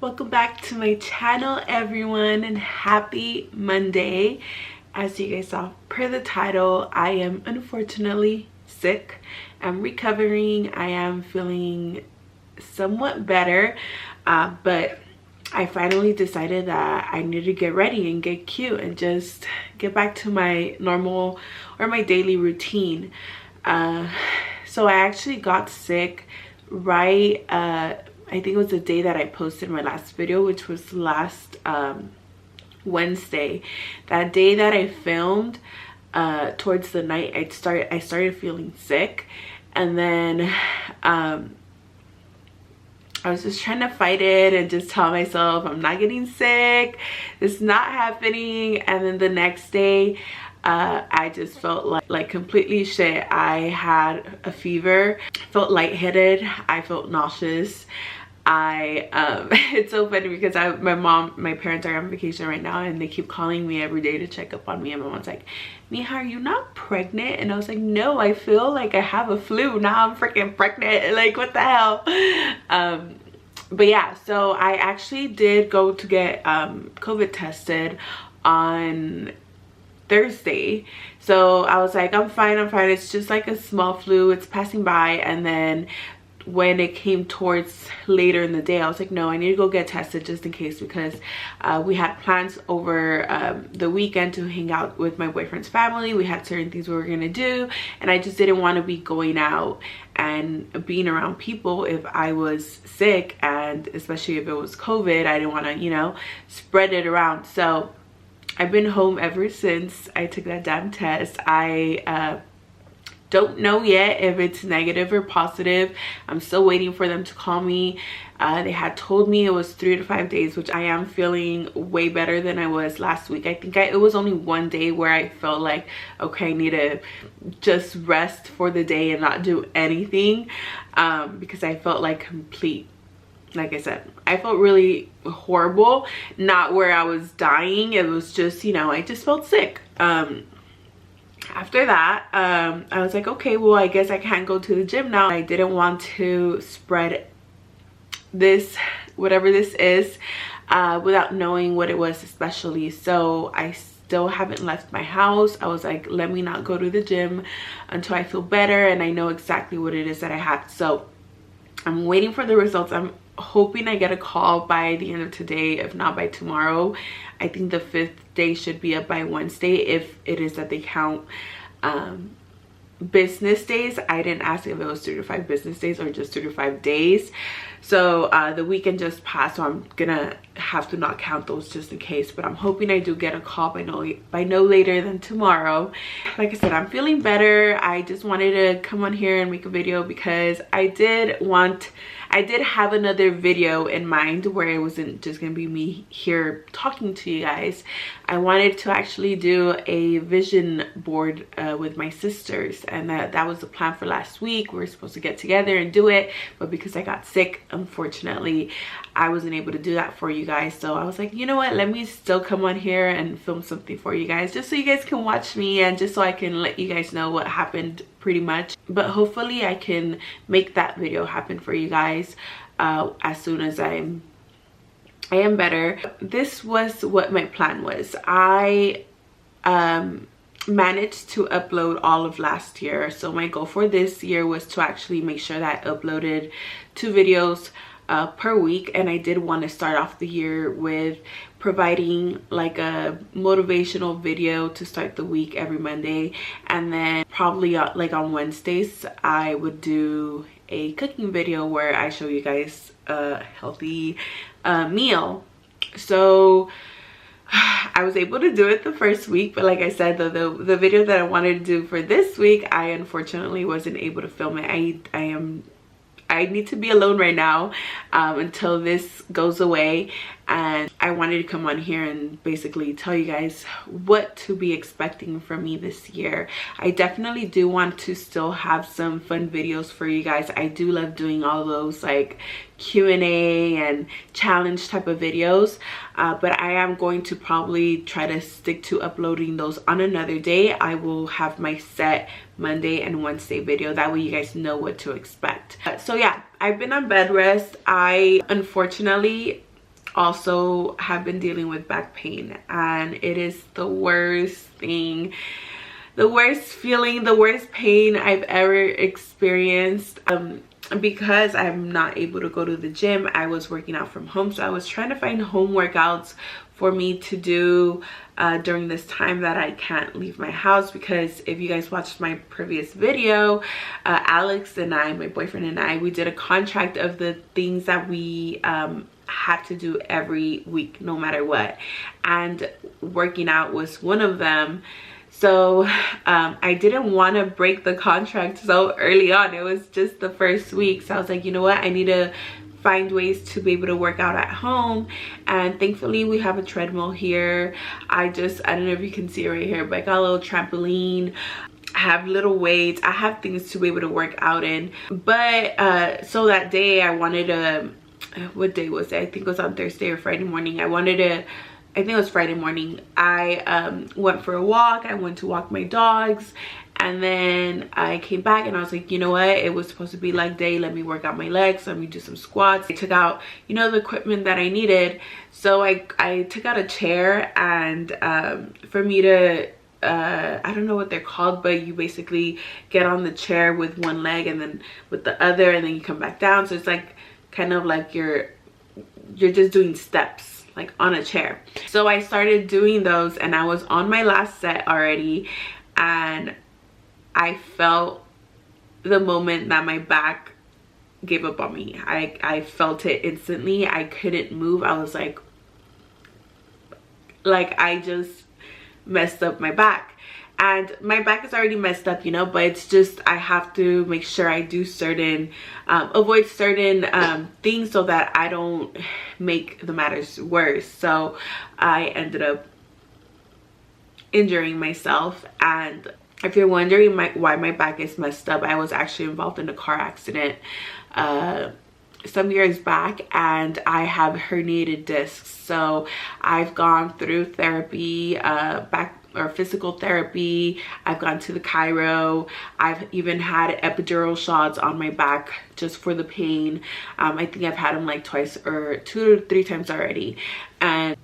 Welcome back to my channel, everyone, and happy Monday. As you guys saw per the title, I am unfortunately sick. I'm recovering. I am feeling somewhat better, but I finally decided that I need to get ready and get cute and just get back to my normal or my daily routine. So I actually got sick right I think it was the day that I posted my last video, which was last Wednesday. That day that I filmed, towards the night, I started feeling sick, and then I was just trying to fight it and just tell myself I'm not getting sick, it's not happening. And then the next day, I just felt like completely shit. I had a fever, felt lightheaded, I felt nauseous. It's so funny because my parents are on vacation right now, and they keep calling me every day to check up on me, and my mom's like, Mija, are you not pregnant? And I was like, no, I feel like I have a flu. Now I'm freaking pregnant. Like, what the hell? But yeah, so I actually did go to get COVID tested on Thursday. So I was like, I'm fine, it's just like a small flu, it's passing by. And then when it came towards later in the day, I was like, no, I need to go get tested just in case, because we had plans over the weekend to hang out with my boyfriend's family. We had certain things we were gonna do, and I just didn't want to be going out and being around people if I was sick, and especially if it was COVID, I didn't want to, you know, spread it around. So I've been home ever since I took that damn test. I don't know yet if it's negative or positive. I'm still waiting for them to call me. They had told me it was 3 to 5 days, which I am feeling way better than I was last week. I think it was only one day where I felt like, okay, I need to just rest for the day and not do anything, because I felt like like I said, I felt really horrible. Not where I was dying, it was just, you know, I just felt sick. After that, I was like, okay, well, I guess I can't go to the gym now. I didn't want to spread this, whatever this is, without knowing what it was, especially. So I still haven't left my house. I was like, let me not go to the gym until I feel better and I know exactly what it is that I have. So I'm waiting for the results. I'm hoping I get a call by the end of today, if not by tomorrow. I think the 5th day should be up by Wednesday, if it is that they count business days. I didn't ask if it was 3 to 5 business days or just 3 to 5 days. So the weekend just passed, so I'm gonna have to not count those just in case, but I'm hoping I do get a call by no later than tomorrow. Like I said, I'm feeling better. I just wanted to come on here and make a video because I did have another video in mind where it wasn't just gonna be me here talking to you guys. I wanted to actually do a vision board with my sisters, and that was the plan for last week. We were supposed to get together and do it, but because I got sick, unfortunately, I wasn't able to do that for you guys. So I was like, you know what, let me still come on here and film something for you guys, just so you guys can watch me and just so I can let you guys know what happened pretty much. But hopefully I can make that video happen for you guys as soon as I am better. This was what my plan was. I managed to upload all of last year, so my goal for this year was to actually make sure that I uploaded 2 videos per week. And I did want to start off the year with providing like a motivational video to start the week every Monday, and then probably like on Wednesdays I would do a cooking video where I show you guys a healthy meal. So I was able to do it the first week, but like I said, the video that I wanted to do for this week, I unfortunately wasn't able to film it. I need to be alone right now until this goes away, and I wanted to come on here and basically tell you guys what to be expecting from me this year. I definitely do want to still have some fun videos for you guys. I do love doing all those like Q&A and challenge type of videos, but I am going to probably try to stick to uploading those on another day. I will have my set Monday and Wednesday video, that way you guys know what to expect. So yeah, I've been on bed rest. I unfortunately also have been dealing with back pain, and it is the worst thing, the worst feeling, the worst pain I've ever experienced. Because I'm not able to go to the gym, I was working out from home, so I was trying to find home workouts for me to do during this time that I can't leave my house. Because if you guys watched my previous video, Alex and I, my boyfriend and I, we did a contract of the things that we had to do every week no matter what, and working out was one of them. So I didn't want to break the contract so early on. It was just the first week, so I was like, you know what, I need to find ways to be able to work out at home. And thankfully we have a treadmill here. I don't know if you can see it right here, but I got a little trampoline. I have little weights. I have things to be able to work out in. But so that day I wanted to, what day was it? I think it was on Thursday or Friday morning. I think it was Friday morning. I went for a walk. I went to walk my dogs, and then I came back and I was like, you know what, it was supposed to be leg day. Let me work out my legs. Let me do some squats. I took out, you know, the equipment that I needed. So I took out a chair, and for me to I don't know what they're called, but you basically get on the chair with one leg and then with the other, and then you come back down. So it's like kind of like you're just doing steps like on a chair. So I started doing those, and I was on my last set already, and I felt the moment that my back gave up on me. I felt it instantly. I couldn't move. I was like I just messed up my back. And my back is already messed up, you know, but it's just, I have to make sure I do certain, avoid certain things so that I don't make the matters worse. So I ended up injuring myself. And if you're wondering why my back is messed up, I was actually involved in a car accident some years back, and I have herniated discs. So I've gone through therapy, physical therapy. I've gone to the chiro. I've even had epidural shots on my back just for the pain. I think I've had them like twice or 2 to 3 times already, and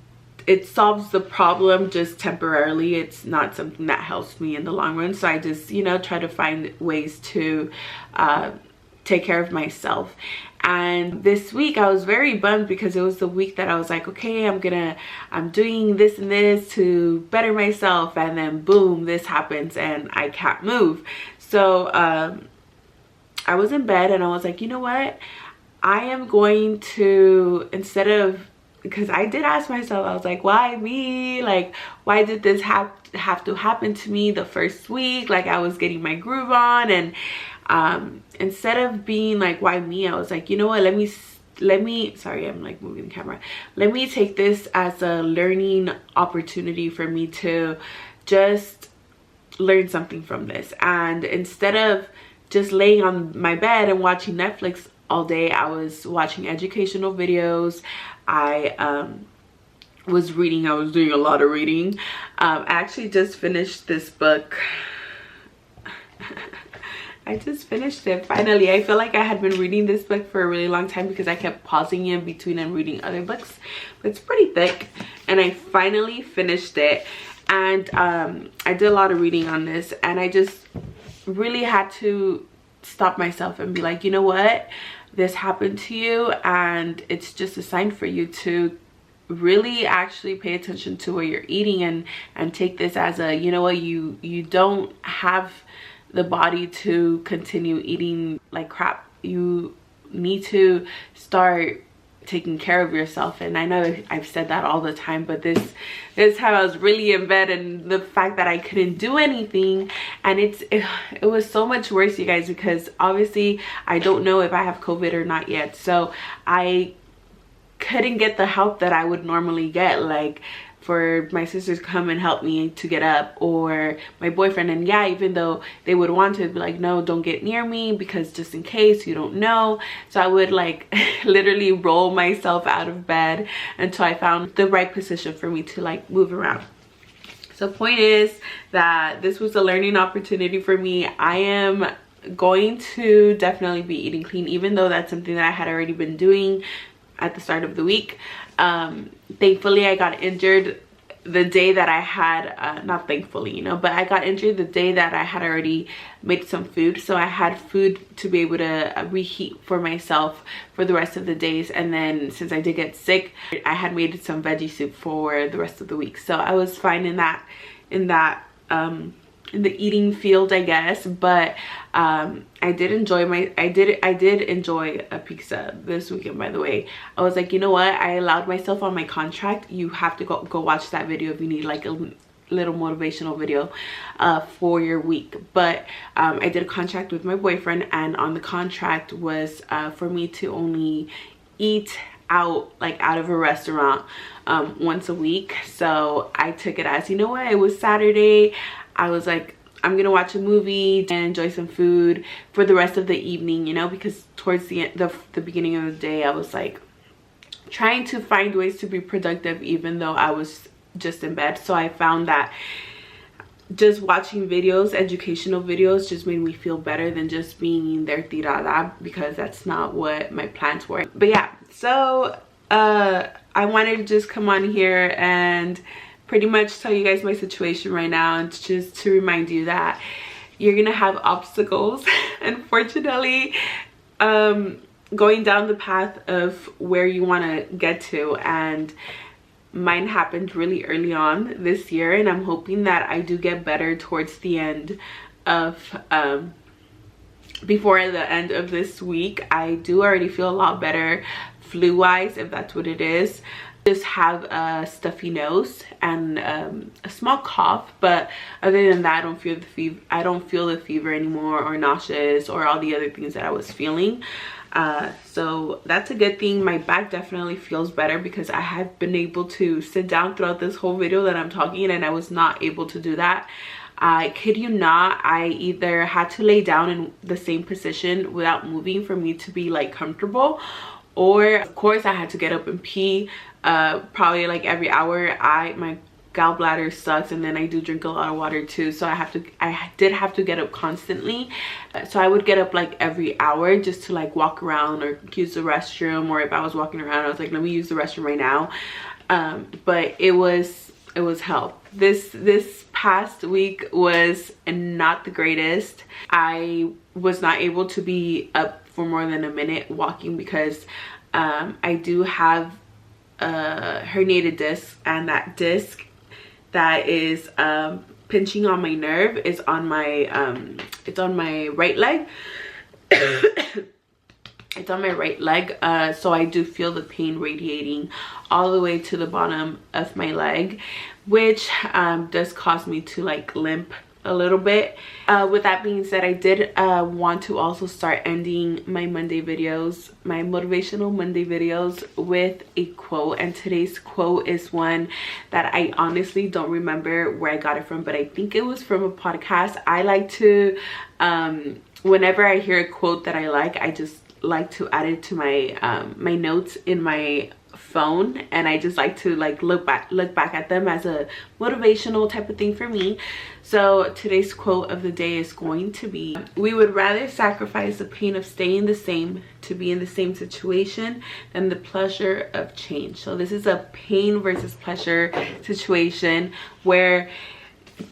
it solves the problem just temporarily. It's not something that helps me in the long run. So I just, you know, try to find ways to take care of myself. And this week I was very bummed because it was the week that I was like, okay, I'm doing this and this to better myself, and then boom, this happens and I can't move. So I was in bed and I was like, you know what, I am going to, instead of, because I did ask myself, I was like, why me? Like, why did this have to happen to me the first week? Like, I was getting my groove on, and instead of being like, why me, I was like, you know what, let me sorry, I'm like moving the camera. Let me take this as a learning opportunity for me to just learn something from this. And instead of just laying on my bed and watching Netflix all day, I was watching educational videos. I was reading. I was doing a lot of reading. I actually just finished this book. I just finished it finally. I feel like I had been reading this book for a really long time because I kept pausing in between and reading other books, but it's pretty thick, and I finally finished it. And I did a lot of reading on this, and I just really had to stop myself and be like, you know what, this happened to you, and it's just a sign for you to really actually pay attention to what you're eating, and take this as a, you know what, you don't have the body to continue eating like crap. You need to start taking care of yourself. And I know I've said that all the time, but this time I was really in bed, and the fact that I couldn't do anything, and it was so much worse, you guys, because obviously I don't know if I have COVID or not yet. So I couldn't get the help that I would normally get, like for my sisters come and help me to get up, or my boyfriend. And yeah, even though they would want to be like, no, don't get near me, because just in case, you don't know. So I would like literally roll myself out of bed until I found the right position for me to like move around. So point is that this was a learning opportunity for me. I am going to definitely be eating clean, even though that's something that I had already been doing. at the start of the week. Thankfully I got injured the day that I had, not thankfully, you know, but I got injured the day that I had already made some food. So I had food to be able to reheat for myself for the rest of the days. And then since I did get sick, I had made some veggie soup for the rest of the week. So I was fine in the eating field, I guess. But I did enjoy I did enjoy a pizza this weekend, by the way. I was like, you know what, I allowed myself on my contract. You have to go watch that video if you need like a little motivational video for your week. But I did a contract with my boyfriend, and on the contract was for me to only eat out, like out of a restaurant once a week. So I took it as, you know what, it was Saturday. I was like, I'm gonna watch a movie and enjoy some food for the rest of the evening, you know, because towards the beginning of the day I was like trying to find ways to be productive even though I was just in bed. So I found that just watching videos, educational videos, just made me feel better than just being there tirada, because that's not what my plans were. But yeah, so I wanted to just come on here and pretty much tell you guys my situation right now, and just to remind you that you're gonna have obstacles. Unfortunately, going down the path of where you want to get to, and mine happened really early on this year, and I'm hoping that I do get better towards the end of before the end of this week. I do already feel a lot better flu wise, if that's what it is. Just have a stuffy nose and a small cough, but other than that, I don't feel the fever anymore, or nauseous, or all the other things that I was feeling. So that's a good thing. My back definitely feels better because I have been able to sit down throughout this whole video that I'm talking, and I was not able to do that. I kid you not, I either had to lay down in the same position without moving for me to be like comfortable, or of course I had to get up and pee probably like every hour. My gallbladder sucks, and then I do drink a lot of water too, so I did have to get up constantly. So I would get up like every hour just to like walk around or use the restroom, or if I was walking around I was like, let me use the restroom right now. But it was hell. This past week was not the greatest. I was not able to be up for more than a minute walking because I do have a herniated disc, and that disc that is pinching on my nerve is on my it's on my right leg. It's on my right leg, so I do feel the pain radiating all the way to the bottom of my leg, which does cause me to like limp a little bit. With that being said, I did want to also start ending my Monday videos, my motivational Monday videos, with a quote. And today's quote is one that I honestly don't remember where I got it from, but I think it was from a podcast. I like to whenever I hear a quote that I like, I just like to add it to my my notes in my phone, and I just like to like look back at them as a motivational type of thing for me. So today's quote of the day is going to be, we would rather sacrifice the pain of staying the same to be in the same situation than the pleasure of change. So this is a pain versus pleasure situation where,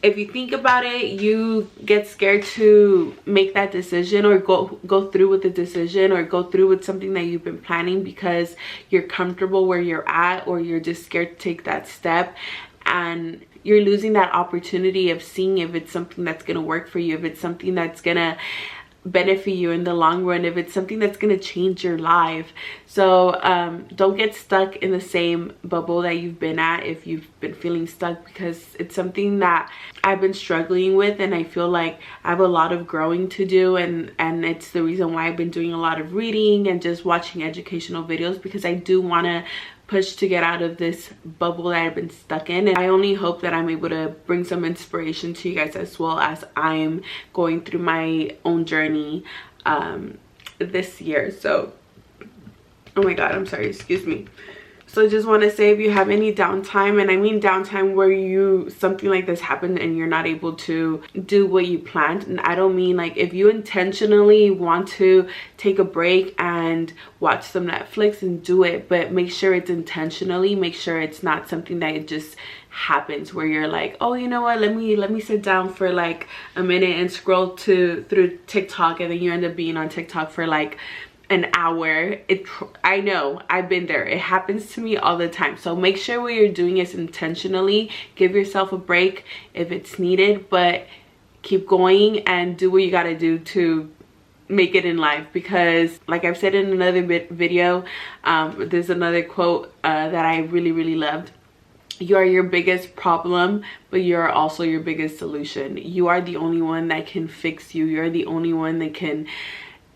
if you think about it, you get scared to make that decision, or go through with the decision, or go through with something that you've been planning because you're comfortable where you're at, or you're just scared to take that step, and you're losing that opportunity of seeing if it's something that's going to work for you, if it's something that's going to benefit you in the long run, if it's something that's going to change your life. So don't get stuck in the same bubble that you've been at if you've been feeling stuck, because it's something that I've been struggling with, and I feel like I have a lot of growing to do, and it's the reason why I've been doing a lot of reading and just watching educational videos, because I do want to push to get out of this bubble that I've been stuck in. And I only hope that I'm able to bring some inspiration to you guys as well, as I'm going through my own journey this year. So, oh my god, I'm sorry, excuse me. So just want to say, if you have any downtime, and I mean downtime where something like this happened and you're not able to do what you planned, and I don't mean like if you intentionally want to take a break and watch some Netflix, and do it, but make sure it's intentionally. Make sure it's not something that it just happens where you're like, oh, you know what, let me sit down for like a minute and scroll through TikTok, and then you end up being on TikTok for like an hour. I know, I've been there. It happens to me all the time. So make sure what you're doing is intentionally. Give yourself a break if it's needed, but keep going and do what you got to do to make it in life. Because like I've said in another video, there's another quote that I really loved. You are your biggest problem, but you're also your biggest solution. You are the only one that can fix you. You're the only one that can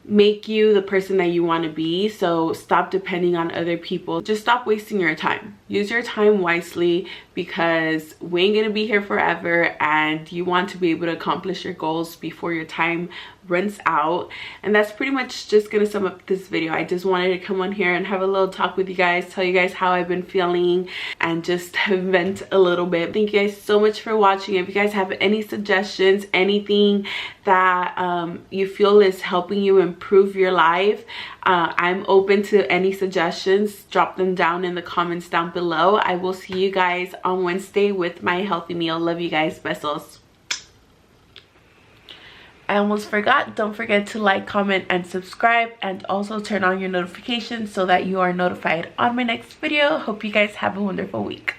make you the person that you want to be. So stop depending on other people. Just stop wasting your time. Use your time wisely, because we ain't gonna be here forever, and you want to be able to accomplish your goals before your time runs out. And that's pretty much just gonna sum up this video. I just wanted to come on here and have a little talk with you guys, tell you guys how I've been feeling, and just vent a little bit. Thank you guys so much for watching. If you guys have any suggestions, anything that you feel is helping you improve your life, I'm open to any suggestions. Drop them down in the comments down below. I will see you guys on Wednesday with my healthy meal. Love you guys. Besos. I almost forgot, don't forget to like, comment, and subscribe, and also turn on your notifications so that you are notified on my next video. Hope you guys have a wonderful week.